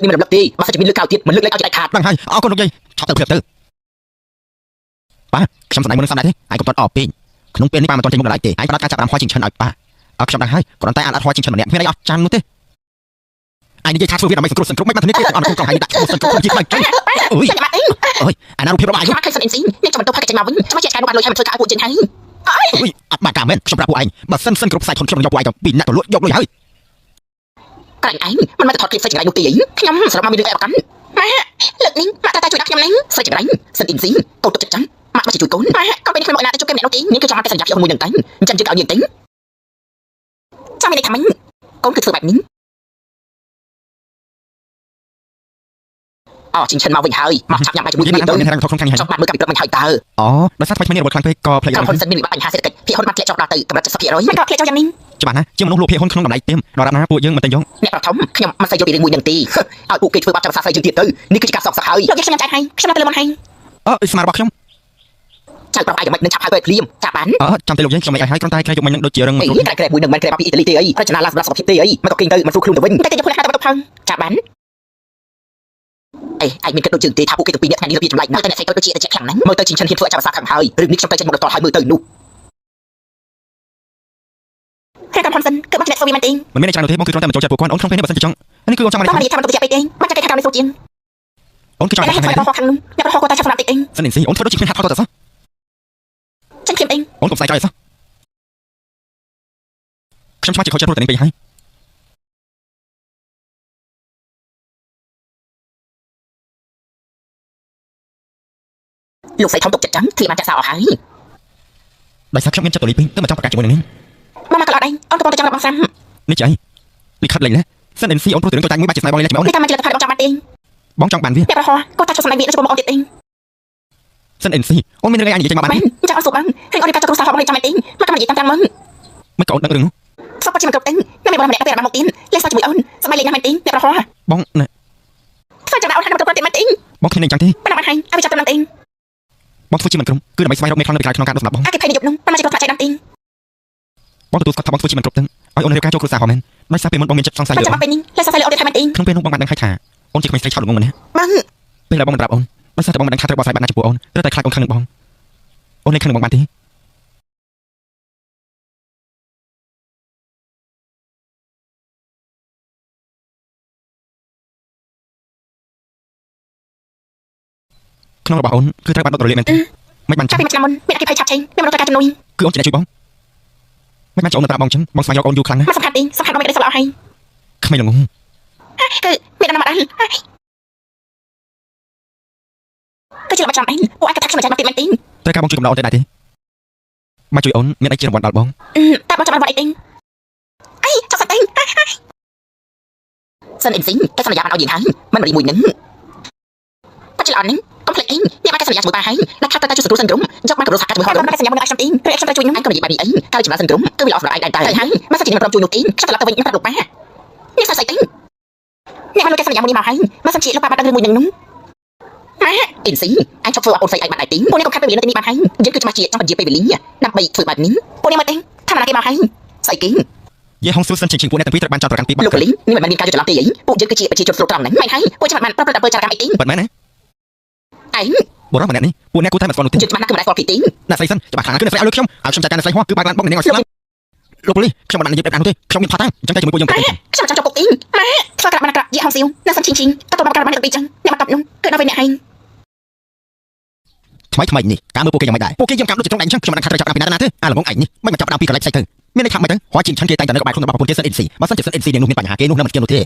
นี่มันลำลับดีมาสัจจะมีเลือกเก่าเทียบเหมือนเลือกเล็กเอาใจขาดดังให้เอาคนลงใจชอบเติมเติมป้าขยำสนายมือนึงสนายที่ไอ้กบตอนออกปีขนมเป็นนี่ป้ามันตอนใจมุกอะไรเตะไอ้ปลาการจับรำควายจิงเชิญไอ้ป้าเอาขยำดังให้ก่อนตายอ่านควายจิงเชิญเนี่ยเพื่อนไอ้เอาจันนู้นเต้ไอ้นี่จะชาร์จเวียดนามไม่สกรุไม่มาทนี้เต้อ่อนคงกล่องให้ดักสกรุยิงไปจังเอ้ยอันนั้นรูปเพียบร้อยมาใครสนิทสิเนี่ยจะมันตัวพักใจมาวิ่งจะมาเชียร์การเลยให้มันช่วยขาปูจินให้มากาเมนชมรับปูไอ้มาเส้นกรุบใส่ทนชมยกปูไอ้กับปีนหน้าตัวลุยกเลยเฮ้ยกลั่นไอ้มันมาจะถอดคลิปใส่จังไรดูตีขยำสำหรับมามีเรื่องอะไรกันมาเลิกนิ่งมาตาช่วยนักขยำนิ่งใส่จังไรสนิทสิโกดตกจังมาจะจุยก้นมาก็เป็นคนบอกนาจะจุกเกมเนี่ยน้องตีนี่คือจะมาเป็นสัญญาที่เอามือหนึ่งตั้งจันจะเอาอย่างติ้งจะไม่ได้ทำมั้งก้นคือสื่อแบบนี้อ๋อจริงฉันมาวิ่งเฮ้ยมาจับยามไปจมูกที่นี่เดินชอบมาเมื่อกับมันหายตาอ๋อแล้วสักไปไม่เนี่ยบทครั้งไปก็เพลย์กับคนเซนมิลปัญหาเศรษฐกิจพี่คนมาเกลียดจอกราตื่นกับรัชสเปียร้อยมันก็เกลียดเจ้าอย่างนี้จะบ้านนะเจ้ามันต้องลูกเพลย์คนขนมไหลเต็มรอรับนะปูยังมันเต็มยงเนี่ยเราทำขยำมันใส่โยตีในมือหนึ่งตีเอาปูเกยเฟื่องปัจจัยภาษาใส่ยืดตื้อนี่คือการสอบสักเฮ้ยเราแยกฉันใจให้ฉันมาเตลิมให้สมาร์ทบอกฉันชาวเราไอ้ยังไม่นึกชับหายไปพลีมจับบันจำเตลิมยังจะไม่ไอ้ให้ตอนตายใครจะมันยังโดนเจียร์มันการแกล้งมือหนึ่งมันแกล้งปีอิตาลีตีไอ้เพราะฉะนั้นลาสลาสกับพิตีไอ้มันก็กินตื้อมันสู้คลุมตัววิ่งแต่จะพูดให้ตะวันตกพังจับบันไอ้มีกระโดดจึงตีท้าผู้เกี่ยวกับปีนี้งานนี้เราพี่ทำไรนะแต่เนี่ยใส่ตัวเจี๊ยจะแข็งนั้นมือตัวจริงฉันเห็นเฟื่องจับภาษาขังเฮ้ยหรือนิกฉันไปจะหมดต่อให้มือตื่นนุแค่การพอนซันเกิดมาจากโซเวียตเองมันไม่ในใจเราเทปมันคือตอนแต่มันโจจับปวดก้อนอ้นครั้งเพลงเนี่ยแบบสันจิจังอันนี้คือองค์จังมาต้องมาดีทำมันตัวเจี๊ยไปเองมันจะเกิดการในโซเจียนอ้นคือจังไม่ได้ใส่ตัวคอคังนุ่มอย่าไปทอโคตาชาสนามติดเองสนิทสิอ้นเธอต้องจิกเป็นหักทอตัวซะฉันเขียนเองอ้นกบใส่ใจซะฉันชอบจิตเขาจะรู้แต่นี้ไปให้ลูกใส่ทองตกจัดจังที่มันจะสาวหายได้สักช่องเงินจะตัวนี้ปิ้งต้องมาจ้องประกาศจมูกหนึ่งมากระโดดได้อ้นตัวจะจังแบบบางซ้ำนี่ใจลิคัดเลยนะเส้นเอ็นซีอ้นตัวถึงตัวใจมือบาดเจ็บสายบอลเลยจะไม่อ้นนี่ทำมันจะผ่านบ้องจังมันเองบ้องจังบันพี่เดี๋ยวพอก็ตัดชุดสมัยบีแล้วจะบอกอ้นติดเองเส้นเอ็นซีอ้นมีเรื่องอะไรอย่างนี้จะมาบันจะเอาสุกบ้างให้อ้นการจะกรุษาของมันจังมันเองมันก็มาหยิบตังมึงไม่ก่อนนักเรื่องสอบปัจจุบันกรุบเองนั่นไม่บอกทำอะไรแต่ละมันตีนเล่นซาจมูกอ้นสมัยเลี้ยงมันตีนเดี๋ยวพอบ้องเนี่ยถ้าจะเอาทำมันตัวติดมันตีนบ้องที่หนึ่งจังที่มันทำให้เอาไปจับตัวมันตีนบ้องฟูจิมันกลุ่มคือทำไมสมัยเราไม่ครั้งในการขนมการสำหรับบ้องอาเก็บไพ่ในหยุดนุ่งมันมาจากตัวใจดำตีนบ้องตัวบ้องฟูจิมันกลุ่มตึงไอ้อ้นเรียกการโจกรุษาของมันไม่ทราบเป็นมันบ้องมีจับสองสายเลยมันจะมาเป็นเล่นซาเลยเอาเดี๋ยวทำมันตีนขนมเป็นบ้องมันดังใครขาอ้นจะไม่ใช่ชาวหลวงมันเนี่ยบ้างเป็นอะไรบ้องมันรับอ้นไม่ทราบแต่บ้องมันดังคาตะบอลใส่บัตรนาจิปูอ้นเรื่องแต่คลายองค์ข้างหนึ่งบ้องอ้นในข้างหนึ่งบ้องมันที่ขนมบ้องคือตะบันตัวเล็กมันไม่บันจับเป็นมันไม่ได้ไพ่ชัดเจนไม่มันต้องการจำนวนคืออ้นจะได้ช่วยบ้องไม่มันจะอ้นตะบ้องฉันบ้องสมัยยกอ้นอยู่ครั้งนะมันสำคัญเองสำคัญเราไม่ได้สละให้ไม่หลงคือไม่ได้นำมาได้ก็จะมาจำเองว่าไอ้กระทักสมัยใจมาติดมันตีนแต่การบ้องช่วยกับเราได้ทีมาช่วยอ้นมีอะไรเชื่อมบอลบ้องแต่บ้องจะมาบอลเองไอ้จับสัตว์เองเส้นเอ็นซิงแค่สัญญามันเอาอย่างนั้นมันรีมวยนึงปัจจุบันนึงต้องเพลงเองเนี่ยมาแค่สัญญาสมุนไพรให้นักข่าวตาจุดสุดรู้สังกลุ่มจอกมากับรู้สักการจุดหัวเราไม่ได้สัญญาบนไอ้ชัมติงเรียกชัมตาจุยนุ่งไอ้ก็ไม่ดีแบบนี้เองการจุดมาสังกลุ่มก็มีออฟไลน์ได้ให้มาสักทีมันปลอมจุยนุ่งตีนชัมตาลับตัวเองมันปลุกมานี่ใส่ติงเนี่ยมันรู้แค่สัญญาบนนี้มาให้มาสังเกตแล้วปามันตั้งมวยนึงนุ่งมาเอ็นซิงไอ้ชอบฝึกเอาคนใส่ไอ้มาไอ้ติงพวกนี้ก็แค่ไปเรียนในนี้มาให้ยังคือจะมาเชียร์จังหวัดเยี่ยไปเรียนนำไปฝึกแบบนี้พวกนี้มันเองทำอะไรมาให้ใส่กิ้งยี่ห้องซูซันชิงปูในตะพีตะบันจอดประกันปีลูกลิงนี่มันมีการจะรับตีอย่างปุ๊ยังคือเชียร์ไปเชียร์จนสุดตรงนั้นไม่ให้พวกจะมันเปิดจากการไอ้ติงเปิดไหมนะไอ้บทร้องแบบนี้ปูเนี่ยกูทำมันก่อนหนุ่มจุดมันคือมันได้ก่อนกี่ติ้งน่าใส่ซันจะมาขางขึ้นใส่เอาลูกช่องเอาช่องจัดการใส่หัวคือบางบ้องในงอนเสียลูกลิช่องมันยิบเป็นอันนู้นช่องมีพาตั้งจังใจจมูกยังเป็นช่องจังจมูกติ้งมาสกัดมันกระยี่ห้องซิวน่าสันชิงตะตัวมันกระมันตีจังเนี่ยมันตับนุ่งเกิดเอาไปเนี่ยให้ทำไมนี่การมือโปเกยังไม่ได้โปเกยังการรู้จักตรงไหนช่างช่องมันขาดจับการพินาศนะเถอะบ้องไอ้นี่ไม่มาจับดาวปีกับไรใส่เถอะไม่ได้ทำมาตั้งหัวจริงฉันเกยตั้งแต่ในกบฏคนมาปะปนเกสเอ็นซีมาสั่นเจ็ดเอ็นซีเนี่ยนุ่มมีปัญหาเกนุ่มน้ำมันเกนุ่มเท่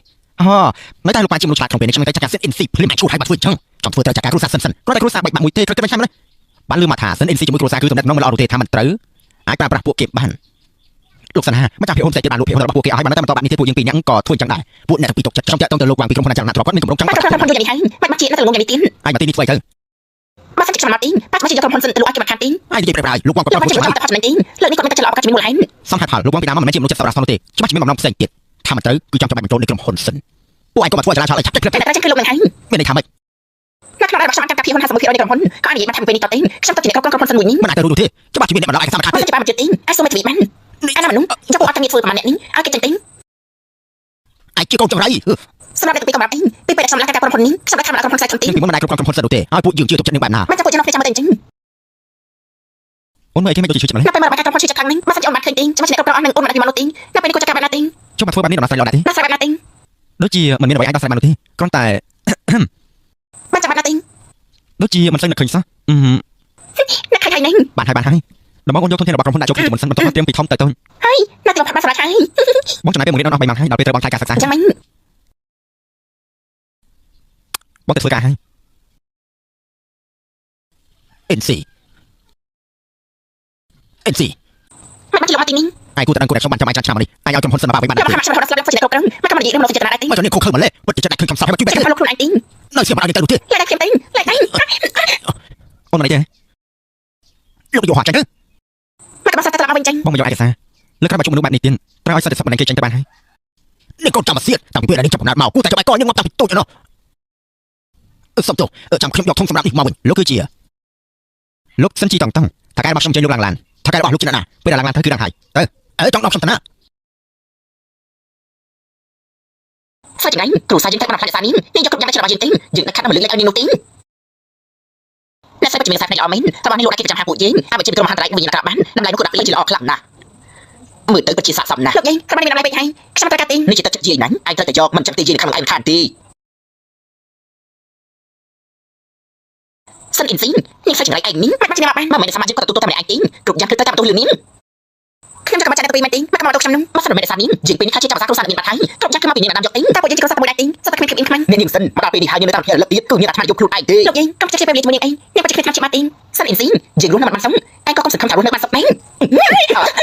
ไม่ได้ลูกปลาจิ้มลูกชายของเป็นฉันไม่ได้จัดการเส้นเอ็นซีพลิมชูให้บัตรฟื้นช่องจอมฟื้นจากการรู้สักสั้นๆก็ได้รู้สักใบมุ้ยเท่ก็ไม่ใช่ไหมบ้านลืมมาถาเส้นเอ็นซีจมูกรู้สักคือตำแหน่งน้องมันเอาดูเท่ทำมันตรึไอ้ปลาปลาพวกเก็บบ้านลูกสันฮะมาจากเพียวโฮมใส่เจ็ดบานลูกเพียวเราพวกเก็บเอาให้มันแต่มันต่อบ้านนี้เท่ปูยังปียังก่อทุ่นจังได้ปูเนี่ยปีตกจะช่องจะต้องเดินลูกวางปีกลงพนันจังหนักตลอดก็มีกำลังจังหวะมันอยู่ในให้มันมาจีนแล้วจะลงอย่างนี้ติ้นไอ้มาตีนี่ช่วยเธอมาสักจิตสมาร์ติ้งมาจีนจะทำพลสันลูกไอ้เก็บมาคันติ้งไอ้ที่เปล่าลูกวางก็ต้อง มันจะมาทำติ้งเรื่องนี้ก่อนมันจะหลอกกันจะมีมูลไหลสังหารลูกวางปีน้ำมันไม่จิ้มลูกเจ็บสารสนติใช่ไหมไม่กำลังใส่เกียรติทำมันตรึคือจำจะไปเป็นโจรในกลุ่มคนสันปูไอ้ก็มาช่วยจะราชาอะไรชัดเจนแต่ฉันคือลูกในให้ไม่ได้ทำไอ้นักข่าวได้รับสารกับพี่คนทำสมุนไพรในกลุ่มคนก็อันนี้มาทำเป็นต่อติ้งฉันต้องจีนกับกลุ่มคนสันหนุ่ยนี้มันอาจจะรู้ดูที่จะบ้าชีวิตเนี่ยมันเราไอ้สามขาดมันจะปามันจุดติ้งไอ้สมัยชีวิตมันไอ้นั่นมันนุ่งจะปวดตั้งยีฟื้นประมาณนี้ไอ้กินติ้งไอ้เจ้าโกงจังไร សម្រាប់អ្នកទីកំរាប់អីពីពេលខ្ញុំឡើងការប្រពន្ធនេះខ្ញុំបានធ្វើឲ្យក្រុមហ៊ុនខ្សែចំទី ពីមុនមិនដែរគ្រប់ក្រុមហ៊ុនសិននោះទេឲ្យពួកយើងជឿទុកចិត្តនឹងបែបណា មិនចាំពួកខ្ញុំផ្លេចចាំមកតែអញ្ចឹង អូនមើលអីគេមិនទៅជឿចិត្តម្លេះ នៅពេលមកការក្រុមហ៊ុនជាខាងនេះមកសិនជាអូនបានឃើញទីចាំជាអ្នកគ្រប់គ្រងនឹងអូនមិនបានមកទីនៅពេលនេះគួរចាត់ការបានណាទី ចុះមកធ្វើបែបនេះដំណោះស្រាយល្អណាស់ទេ ណាស់ស្រាប់ណាទី ដូចជាមិនមានអ្វីអាចដោះស្រាយបាននោះទេគ្រាន់តែ បានចាំបានណាទី ដូចជាមិនសូវនឹកឃើញសោះអ្នកខៃនេះ បានហើយដើម្បីអូនយកធនធានរបស់ក្រុមហ៊ុនដាក់ចូលពីមុនសិនបន្ទាប់មកត្រៀមពីធំទៅតូច ហើយណាទីបានសម្រាប់ហើយ បងចំណាយពេល1រៀលអស់3ម៉ោងហើយដល់ពេលត្រូវបងថ្លៃការសិក្សា អញ្ចឹងមិន បងទៅធ្វើការហើយ NC មិនជាលោកទីនេះ ឯងគួរតែដឹងគួរតែខ្ញុំបានចាំឯងចាំនេះឯងឲ្យក្រុមហ៊ុនសិនមកវិញបាន យក ទេ មកខ្ញុំរត់ស្លាប់ជាអ្នកគ្រប់គ្រងមកកម្មនិយាយរឿងលោកសេចក្ដីណាទី មកចនេះខុសខើម្លេះវត្តចិត្តតែឃើញកំសោះហើយមកជួយបែប ខ្ញុំលោកខ្លួនឯងទី នៅស្រាប់អត់ទៅនោះទេ លែកខ្ញុំទីលែកដៃ អូនមិនអីទេលោកយកហាចេញទៅ មកកំសាទៅឡើងវិញចឹង បងមកយកឯកសារលើក្រោយប្រជុំមនុស្សបែបនេះទៀតត្រូវឲ្យសន្តិសុខបណ្ដឹងគេចេញទៅបានហើយនេះកូនចាំមកសៀតតាំងពីពេលដែលនេះចាប់កំណត់មកគូតែចាប់ឯកយើងមកតាំងពីតូចឯណោះសុំទោសចាំខ្ញុំយកធំសម្រាប់នេះមកវិញលោកគឺជាលោកសិនជីតង់ថាការរបស់ខ្ញុំចេញលោកឡើងឡានថាការរបស់លោកជាណាពេលដែលឡើងឡានទៅគឺឡើងហើយទៅចង់ដល់ខ្ញុំទៅណា ធ្វើយ៉ាងណាគ្រូសាយើងតែបានផ្លាច់សារនេះនេះយកគ្រប់យ៉ាងទៅរបស់យើងទីយើងនឹងខាត់មកលើកឲ្យនេះនោះទីអ្នកសិស្សជំនាញសាស្ត្រនេះអមែនតើបងនេះលោកអាចចាំហាពួកយើងឲ្យមកជាក្រុមហាត់ត្រៃវិញក្រាបបានតម្លៃនោះក៏ដាក់លេខជាល្អខ្លាំងណាស់មើលទៅពិតជាស័ក្តិសមណាស់លោកយាយខ្ញុំបានមានតម្លៃពេកហើយខ្ញុំត្រូវការទីនេះជាទឹកចិត្តយាយណាឯងត្រូវតែយកមិនចាំទីយាយនៅខាងឯងខានទីសិនអ៊ីនស៊ីនេះសាច់ចម្លែកឯងនេះមិនជាបានមិនមែនសមាជិកក៏ទទួលតាមម្នាក់ឯងទីគ្រប់យ៉ាងគឺទៅតាមទូលឿននេះខ្ញុំจะกลับมาจากตัวมันตีมากับมาตัวฉันนุ่มมาสนุกในสามนี้ยิงปีนี้ข้าชี้จับซากครูสานมีปัญหาตรงยังคือมาปีนี้มาดามยกติ้งแต่พอยิงจะครูสานมวยได้ติ้งสตักคลิปอินมันเนี่ยยิงสินมาดามปีนี้หายเงินในตามเพียรเลิกตีคือเนี่ยตัดมายกครูไอ้ตียกยิงก็จะใช้ไปเรียนตัวเองเนี่ยก็จะคลิปทำชิมาติ้งสันอินซียิงรู้น้ำมันซ้ำไอ้ก็กำสึกคำถามรู้น้ำมันซ้ำแม่ง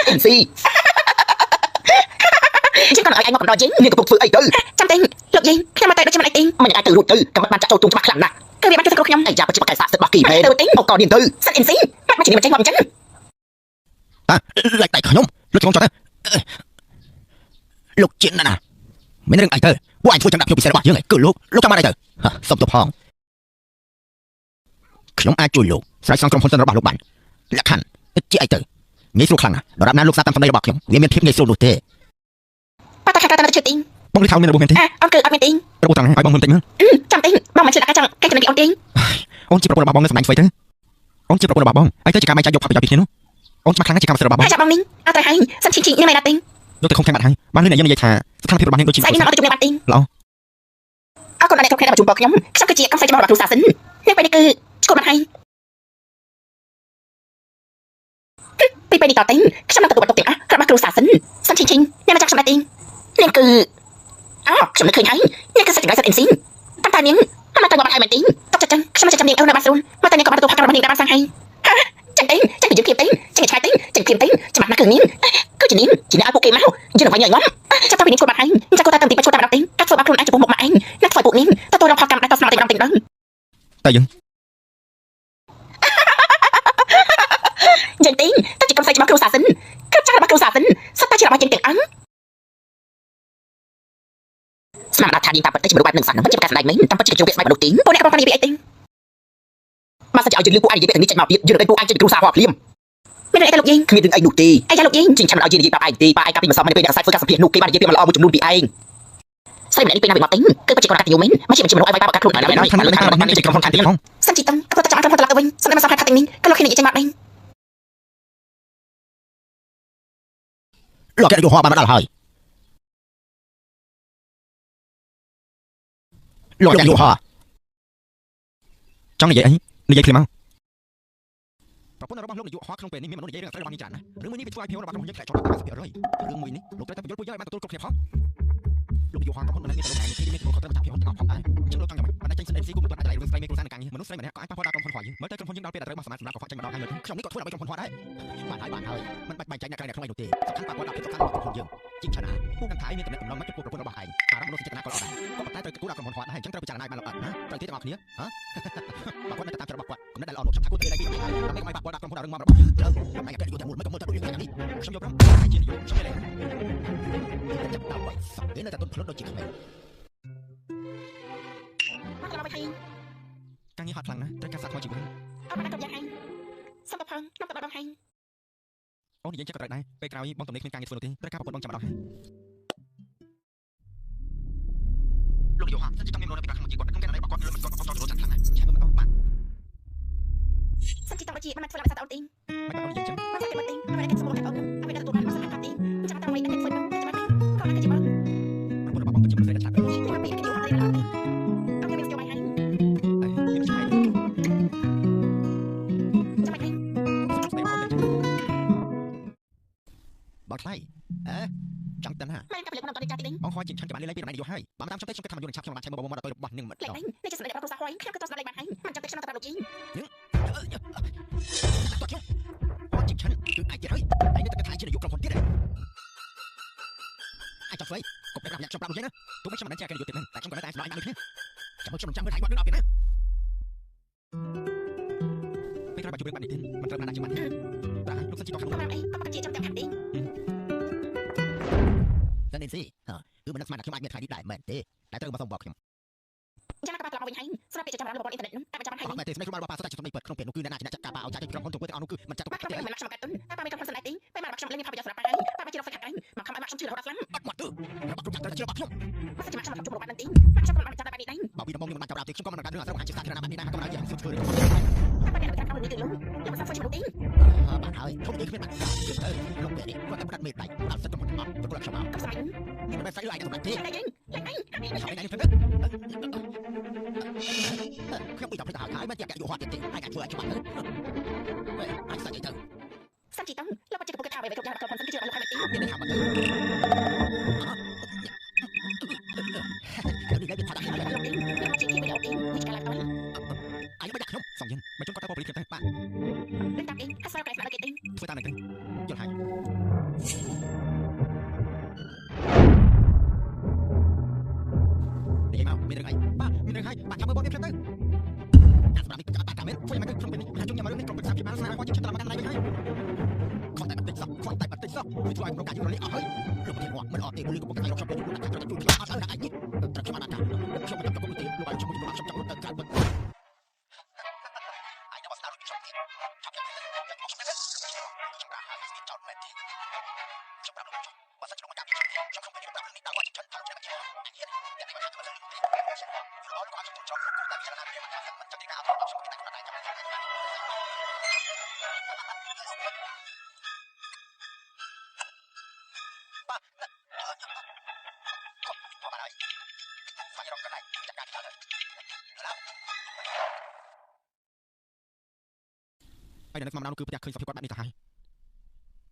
อินซีฉันก็หน่อยไอ้มากับดอยยิงเนี่ยก็ปลุกฟื้นไอ้ตีจำติ้งยกยิงแค่มาแต่ด้วยฉันไอ้ติ้งมันยังไอ้ตีรุ่นตีกับมันจะโจมจะมาขลังนะก็เรียนมันคือเขาขยำไอ้ยาปัจจุบันไก่สาสบักกี่เพลตีเอาก่อนเรียนตีสันอินซีมันจะนี่มันใช้ความจันlại tạiខ្ញុំលោកចង់ចោះទៅលោកជាតិណាមានរឿងអីទៅពួកអញធ្វើចាំដាក់ខ្ញុំពិសេសរបស់យើងឯងគឺលោកចាំមកអីទៅសុំទោសផងខ្ញុំអាចជួយលោកស្រ័យសងក្រុមហ៊ុនសិនរបស់លោកបានលក្ខខណ្ឌជាអីទៅងាយស្រួលខ្លាំងណាស់ដរាបណាលោកស្ដាប់តាមសម្ដីរបស់ខ្ញុំវាមានភាពងាយស្រួលនោះទេប៉ាតាខាតាទៅជឿទីបងលីថៅមានរបួសមែនទេអូនគឺអត់មានទីរបួសត្រង់ឲ្យបងមើលតិចមើលចាំទីបងមិនជឿតែចង់កែចំណេញអូនទីអូនជាប្រពន្ធរបស់បងនៅសម្ដែងស្វ័យទៅអូនជាប្រពន្ធរបស់បងអីទៅជាការបែកចែកយកផលប្រយោជន៍ពីគ្នានោះអូនច្បាស់ខ្លាំងជាកម្មសិទ្ធិរបស់បងចាំបងនេះអត់ទៅហើយសិនជីនេះមិនណាទីយកទៅខំខាំបាត់ហើយបានលឺអ្នកយើងនិយាយថាស្ថានភាពរបស់នាងដូចជាស្អីនេះមកទៅជុំនេះបាត់ទីល្អអរគុណអ្នកគ្រប់គ្នាដែលមកជុំបងខ្ញុំគឺជាកម្មសិទ្ធិរបស់គ្រូសាសិននេះពេលនេះគឺឈ្មោះបាត់ហើយពីពេលនេះតទៅខ្ញុំនឹងទទួលបន្ទុកទាំងអស់ក្រុមគ្រូសាសិនសិនជីនេះមកจากខ្ញុំណាទីនេះគឺខ្ញុំនឹកឃើញហើយនេះគឺសិទ្ធិរបស់សិទ្ធិអ៊ីនស៊ីតានាងមកទៅមកបាត់ហើយមែនទីតបចិត្តចឹងខ្ញុំจะចាំនាងអូនបានស្រួលមកតានាងក៏បានទទួលផាករបស់នាងបានសាំងហើយចឹងទីចឹងពីយើងគៀបទីចឹងឆ្ងាយទីចឹងគៀបទីចាំមកគឺនាងគឺជានាងជាអ្នកឲ្យពួកគេមកយើងនឹងវាញងំចាំទៅពីនាងឈួតបាត់ហើយចាំគាត់តាមទីបញ្ឈួតតាមដល់ទីកាត់ធ្វើបាត់ខ្លួនឯងចំពោះមុខម៉ាក់ឯងណាធ្វើពួកនាងទទួលរងផលកម្មដែលតស្នងតែម្ដងទីម្ដងតែយើងចឹងទីទៅជាកម្មសិទ្ធិរបស់គ្រូសាសិនគ្រប់ចាស់របស់គ្រូសាសិនសុទ្ធតែជារបស់យើងទាំងអង្គស្មានថានាងតាមពិតទៅជាមនុស្សបែបនឹងសោះមិនជាប្រកាសស្ដែងមែនតាមពិតជាជួបវាស្បែកមនុស្សទីពួកអ្នកប្រព័ន្ធនេះវាអីទីមកសិនជាឲ្យយើងលឺពួកឯងនិយាយពេលនេះចេញមកទៀតយើងទៅពួកឯងចេញពីគ្រូសាហោះភ្លាមមានអីទៅលោកយាយគ្មានរឿងអីនោះទេអាយ៉ាលោកយាយជីងចាំឲ្យយាយនិយាយប្រាប់ឯងទេប៉ាឯងកាពីម្សិលមិញពេលដែលខ្សែធ្វើការសម្ភាសនោះគេបាននិយាយពីមិនល្អមួយចំនួនពីឯងស្រីម្នាក់នេះពេលណាវាមកទីគឺពិតជាគាត់កាត់យូរមែនមិនជាមនុស្សឲ្យបាយប៉ាបកាត់ខ្លួនឯងហើយខាងរបស់ខ្ញុំជាក្រុមហ៊ុនខាងទៀតផងសិនជីតឹងគាត់ចាំឲ្យក្រុមហ៊ុនត្រឡប់ទៅវិញសិនតែមកសម្ភាសខាត់ទីនេះក៏លោកគ្នានិយាយចេញមកដែរលោកគេយកហោបានមកដល់ហើយលោកគេយកហោចង់និយាយអីនិយាយគ្នាមកប្រពន្ធរបស់លោកនាយកហោក្នុងពេលនេះមានមនុស្សនិយាយរឿងស្រីរបស់នេះច្រើនណាស់រឿងមួយនេះវាធ្វើឲ្យភាពរបស់ក្រុមហ៊ុនយើងខ្លាចចូលដល់50%រឿងមួយនេះលោកត្រូវតែបញ្យល់ពួកយើងឲ្យបានទទួលគ្រប់គ្នាផងលោកនាយកហោប្រពន្ធមិនមែនមានតែលោកឯងទេមានទទួលខុសត្រូវតាមភាពទាំងអស់ផងដែរអញ្ចឹងលោកចង់យ៉ាងម៉េចបានតែចេញសិន NC គូមិនទាន់អាចដៃរឿងស្រីមេគ្រូសានការងារមនុស្សស្រីម្នាក់ក៏អាចប៉ះពាល់ដល់ក្រុមហ៊ុនរបស់យើងមើលទៅក្រុមហ៊ុនយើងដល់ពេលដែលត្រូវមកសមាជិកសម្រាប់កខ្វក់ចេញម្ដងហើយមើលខ្ញុំនេះក៏ធ្វើដើម្បីក្រុមហ៊ុនគាត់ដែរបានហើយមិនបាច់បែងចែកអ្នកក្រៅអ្នកក្នុងឯនោះទេសំខាន់ប៉ះពាល់ដល់ភាពសំខាន់របស់ក្រុមហ៊ុនយើងជាងច្រើនណាស់ពួកនឹងថាឯងមានតំណែងមកចំពោះប្រពន្ធរបស់ឯងអារម្មណ៍មនុស្សចេតនាក៏ល្អដែរក៏ប៉ុន្តែត្រូវគូដល់ក្រុមហ៊ុនគាត់ដែរអញ្ចឹងត្រូវពិចារណាឲ្យបានល្អិតណាត្រូវទេទាំងអស់គ្នាបើគាត់នៅតាមចិត្តរបស់គាត់គំនិតដែលល្អនោះខ្ញុំថាគួរធ្វើឲ្យពីដើម្បីឲ្យប៉ះពាល់ដល់ក្រុមហ៊ុនដល់រឿងមករបស់យើងត្រូវខ្ញុំឯងក៏យកតែមួយមើលទៅដូចយ៉ាងនេះខ្ញុំយកប្រាំហើយជានិយមខ្ញុំលេងចាប់ដល់បាត់សក់គេនៅតែទុនខ្លួនដូចជាក្មេងមកដល់ហើយការងារហត់ខ្លាំងណាស់ត្រូវការសាកថ្មីជីវិតអត់បានគ្រប់យ៉ាងហើយសុំទៅផងខ្ញុំទៅដល់ហើយអូននិយាយចិត្តក៏ត្រូវដែរពេលក្រោយបងទំនេរគ្មានការងារធ្វើនោះទេត្រូវការប្រពន្ធបងចាំម្ដងហើយ លោកយោហាសិនជាចង់មានមនុស្សនៅពីខាងមកជាគាត់ក្នុងការណៃរបស់គាត់លើមិនគាត់ចូលចាត់ខាងណាឆាំមិនបានសិនជាតោះជាមិនធ្វើឡើងសាតអូនទីមិនបាននិយាយចឹងមិនថាគេមិនទីមិនได้គេសម្បូរអូនហើយដល់ទទួលបានមកសម្រាប់ទីចាំតែវិញតែធ្វើនោះចាំតែគាត់នឹងគេមកប្រពន្ធរបស់បងជាមិនស្រីតែឆាប់ហើយ ខ្ញុំពីគេយកហើយឡើយអត់គេមានស្គាល់ហើយមានឆ្ងាយចាំតែបងថ្លៃចង់តើណាមិនកាប់លេខមិនអត់ចាស់ទីនេះបងខ້ອຍជាងឆាន់គេបានលេងពីណៃយោហើយបើតាមខ្ញុំទៅខ្ញុំគិតថាមិនយល់ឆាប់ខ្ញុំបានឆាប់មកបងមកដល់របស់នឹងមិនលេខនេះលេខសម្ដែងរបស់គ្រូសាហើយខ្ញុំក៏ទៅស្ដាប់លេខបានហើយមិនចាំតែខ្ញុំទៅប្រាប់លោកជីតោះខ្ញុំបងជាងឆាន់គឺអាចទៀតហើយហើយនៅតែថ្លៃជានាយកក្រុមហ៊ុនទៀតអាចចាប់ស្អីកុំប្រាប់ខ្ញុំប្រាប់លោកចេះណាទោះបីខ្ញុំមិនដឹងជាគេនាយកទៀតតែខ្ញុំក៏នៅតែស្ដាប់បានដូចគ្នាចាំមើលខ្ញុំចាំមើលថៃគាត់នឹងដល់ទៀតណាពេលក្រោយបាច់ជឿរឿងបាត់នេះទៀតមិនត្រូវបានដាក់ជាបាត់បាទលោកសិនជាតោះខាងនោះអីអត់ជាចាំតែខាងទីតែនេះស៊ីគឺមិនស្មានថាខ្ញុំអាចមានថ្ងៃនេះដែរមែនទេតែត្រូវមកសុំบอกខ្ញុំចាំក៏បាត់ឡើងមកវិញហើយសម្រាប់ពេលចាំរំលឹករបស់អ៊ីនធឺណិតនោះតែចាំហើយមែនទេស្នេហ៍ខ្ញុំបានបោះប៉ាសតែជំនាញពិតក្នុងពេលនោះគឺអ្នកណាជាអ្នកចាត់ការបាក់ឲ្យចាច់ក្រុមហ៊ុនទៅពេលអស់នោះគឺមិនចាត់ទុកទេមិនខ្ញុំកាត់ទុនតែបើមិនខ្ញុំសិនដែរទីពេលមកខ្ញុំលេងមានផលប្រយោជន៍សម្រាប់ហើយតែបើជារកហ្វេកហើយមកខំឲ្យមកខ្ញុំជឿរហូតដល់ស្លាប់អត់មកទៅរបស់គ្រប់ចាត់ទៅជឿរបស់ខ្ញុំមកចាំខ្ញុំជួបរបស់នឹងទីមកខ្ញុំមិនបានចាំតែបែបនេះដែរបើពីដំបងខ្ញុំមិនបានចាប់ដល់ទីខ្ញុំក៏មិនបានដឹងរឿងអាស្រ័យហាជាសាធារណៈបែបនេះដែរក៏មិនអាចយ៉ាងស្រួលធ្វើតែបើអ្នកតាមនេះគឺលោកខ្ញុំមិនសាធ្វើជាមួយទីបានហើយខ្ញុំនិយាយគ្មានបានទៅលោកពេលនេះគាត់តែផ្ដាត់មេដៃដល់សិតទៅមកទៅគាត់ខ្ញុំមកស្អីនេះមិនស្អីឡើយតែសម្រាប់ទេតែយើងហើយនេះទៅខ្ញុំពីដល់ផ្ដាត់ហើយមិនជាយកហត់ទេហើយអាចធ្វើឲ្យច្បាស់ទៅអាចសាច់ទៅសាច់ជីតងលោកបញ្ជាពុកថាអ្វីគ្រប់យ៉ាងគ្រប់ផងគឺជឿលោកហើយទីមានថាមកទៅនេះគេថាដាក់ខ្ញុំលោកទីខ្ញុំជីគីវីដេអូទីនេះឆ្កែឡើងទៅអាយមិនដាក់ខ្ញុំសំយើងមិនជន់គាត់ទៅបរិយាទៅបាទនឹងតាមគេហាក់ស្រាវក្រែស្មារតីទីធ្វើតាមនេះទៅយល់ហើយនេះមកមានរឿងអីបាទមានរឿងហើយបាទចាំមើលបងនេះផ្លេតទៅអាសម្រាប់នេះក៏បាត់តាមមែនធ្វើយ៉ាងម៉េចក្នុងពេលនេះថាជុំញ៉ាំរឿងនេះក្រុមប្រឹក្សាភិបាលស្នើឲ្យជាតាមកាន់ដៃវិញហើយខំតែបន្តិចសោះខំតែបន្តិចសោះវាធ្វើឲ្យប្រកាសយើងរលាអស់ហើយលោកប្រធានគាត់មិនអត់ទេលោកកំពុងតែរកខ្ញុំពេលនេះលោកជួយអត់ឲ្យដាក់អីត្រូវខ្ញុំអត់ដាក់ខ្ញុំមិនកំពុងទេលោកឲ្យខ្ញុំខ្ញុំចង់ទៅក្រៅបន្តិចអាយដល់ស្ដាប់ខ្ញុំទៀតឆាប់ចាំខ្ញុំមកស្ដាប់ចម្រាស់ហើយចោលមែនទេខ្ញុំប្រាប់លោកបើសិនជាលោកមកតាមខ្ញុំខ្ញុំkhông biếtប្រាប់នេះដល់គាត់ចិត្តថាជាតែតែមិនថាទៅលើលោកគាត់ចង់ចូលតែពិចារណាពីមកថាមិនចាំទីការអត់ខ្ញុំតែគាត់តែចាំតែហើយនៅស្មារតីនោះគឺប្រទះឃើញសភាពគាត់បែបនេះទៅហើយ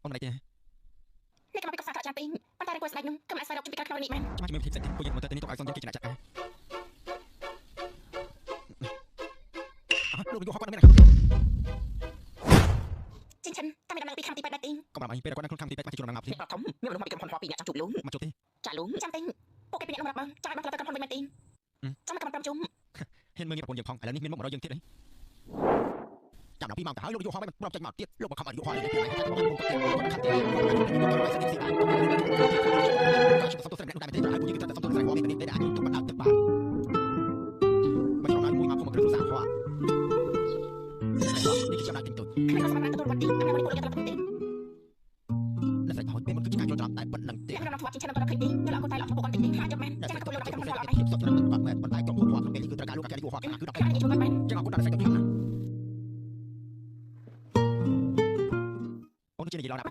អូនមិនទេនេះក៏មកពីកសាចានពីប៉ុន្តែគាត់ស្ដេចនោះក៏មិនស្វែងរកពីការខ្នងនេះមែនចាំជំនាញផ្សេងៗពួកយើងមកទៅនេះទុកឲ្យសងយើងជាអ្នកចាត់ការលោកយកគាត់នៅមានចិនចិនតាមមានដំណឹងពីខាងទី8ដែរទីកុំឲ្យពេលគាត់នៅក្នុងខាងទី8បាច់ជួបដំណាប់ទីអត់ធំមានមនុស្សមកពីក្រុមហ៊ុន2នាក់ចង់ជួបលោកមកជួបទេចាលោកចាំតែពួកគេពីអ្នកនោះមកចាំឲ្យមកទៅក្រុមហ៊ុនវិញមែនទីចាំមកក្រុមជុំហ៊ានមើលងារប្រពន្ធយើងផងឥឡូវនេះមានមុខមករកយើងទៀតចាំដល់2ម៉ោងទៅហើយលោកយកហោះមិនប្រាប់ចេញមកទៀតលោកមកខំឲ្យយកហោះនេះទៀតហើយខ្ញុំទៅខាត់ទេខ្ញុំទៅសិនទីបានខ្ញុំសុំទៅស្រែកនោះដែរទេហើយពួកយើងទៅសុំទៅស្រែកហោះនេះទេអាចទៅបានទឹកបានមិនខ្ញុំឲ្យមួយមកខ្ញុំគ្រឹះសាហោះនេះខ្ញុំដាក់ទីទៅខ្ញុំសម្រាប់ទៅវត្តទីខ្ញុំមកពួកយើងទៅទីនៅស្រែកហោះពេលមិនគឺជាការយល់ច្រឡំតែប៉ុណ្្នឹងទេខ្ញុំនឹងធ្វើចិនទៅឃើញទីយកអកូនតែឡោះពួកគាត់ទីហាចាំមែនចាំក៏ពួកលោកទៅខ្ញុំឡោះអីសុខទៅបាត់មែនប៉ុន្តែក្រុមហ៊ុនហោះពេលនេះគឺត្រូវការលោកកាយកហោះគឺដល់ខ្ញុំជួយមែនចាំអកូនដាក់ស្រែកទៅខ្ញុំណាអូនជានិយាយឡោះណា